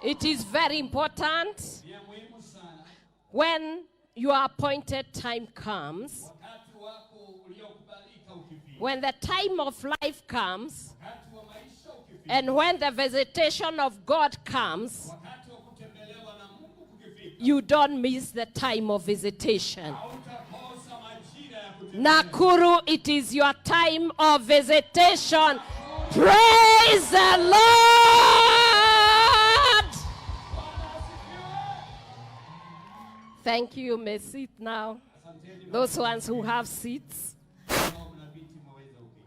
It is very important when your appointed time comes, when the time of life comes, and when the visitation of God comes, you don't miss the time of visitation. Nakuru, it is your time of visitation. Praise the Lord! Thank you. You may sit now. Those ones who have seats.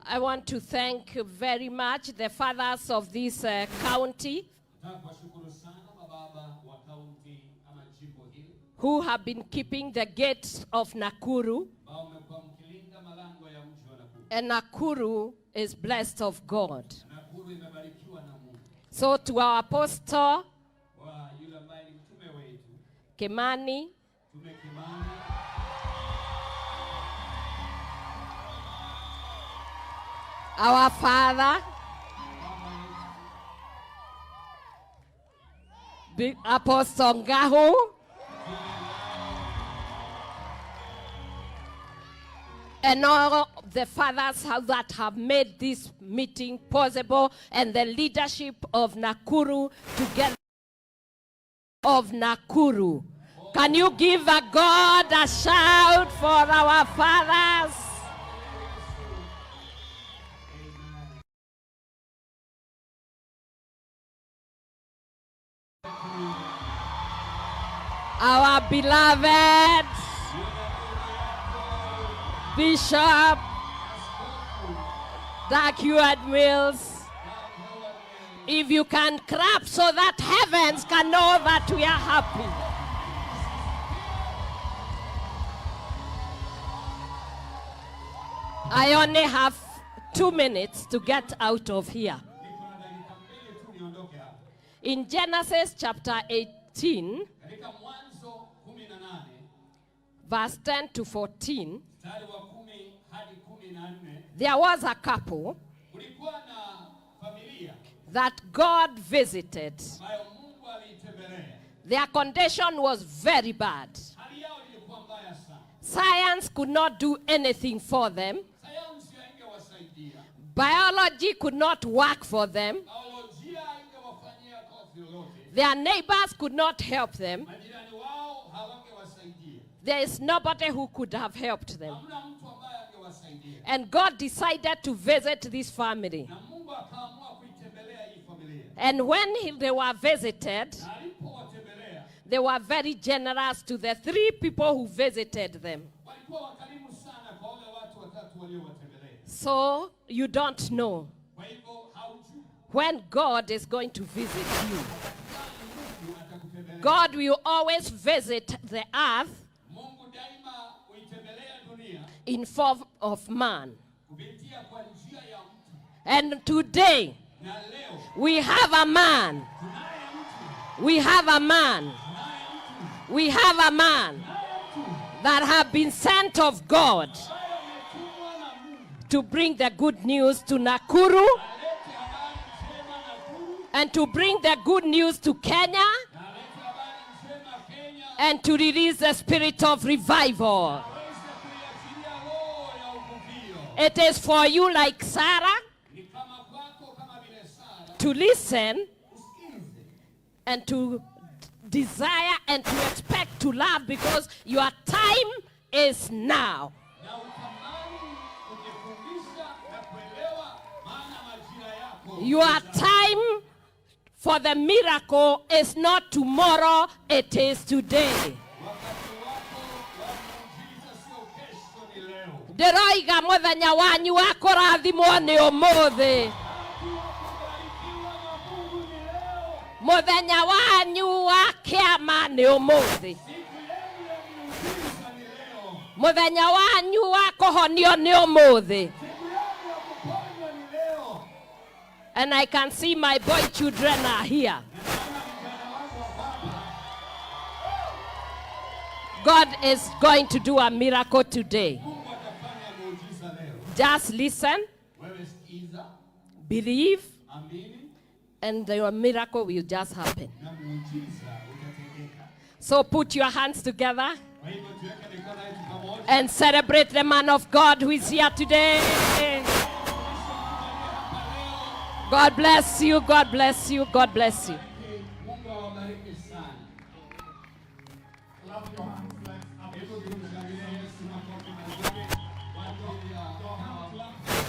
I want to thank very much the fathers of this county who have been keeping the gates of Nakuru. And Nakuru is blessed of God. So to our apostle, Kimani, our father, the Apostle Ngahu, and all the fathers that have made this meeting possible, and the leadership of Nakuru together of Nakuru. Can you give a God a shout for our fathers? Our beloved Bishop Heward-Mills, if you can clap so that heavens can know that we are happy. I only have 2 minutes to get out of here. In Genesis chapter 18, verse 10 to 14, there was a couple that God visited. Their condition was very bad. Science could not do anything for them. Biology could not work for them. Their neighbors could not help them. There is nobody who could have helped them. And God decided to visit this family. And when they were visited, they were very generous to the 3 people who visited them. So you don't know when God is going to visit you. God will always visit the earth in form of man. And today, we have a man. We have a man. We have a man that have been sent of God to bring the good news to Nakuru and to bring the good news to Kenya and to release the spirit of revival. It is for you like Sarah to listen and to desire and to expect to love, because your time is now. Your time for the miracle is not tomorrow, it is today. Nderoiga muthenya wanyu wa kurathimwo ni umuthi. Muthenya wanyu wa kiama ni umuthi. Muthenya wanyu wa kuhonio ni umuthi. And I can see my boy children are here. God is going to do a miracle today. Just listen, believe, and the miracle will just happen. na muujiza utatendeka. So put your hands together Kwa hivyo tuweke mikono yetu pamoja. and celebrate the man of God who is here today. God bless you, God bless you, God bless you. Mungu awabariki sana. Clap your hands like up. Hebu tumshangilie Yesu makofi mazuri. Watu ya clap.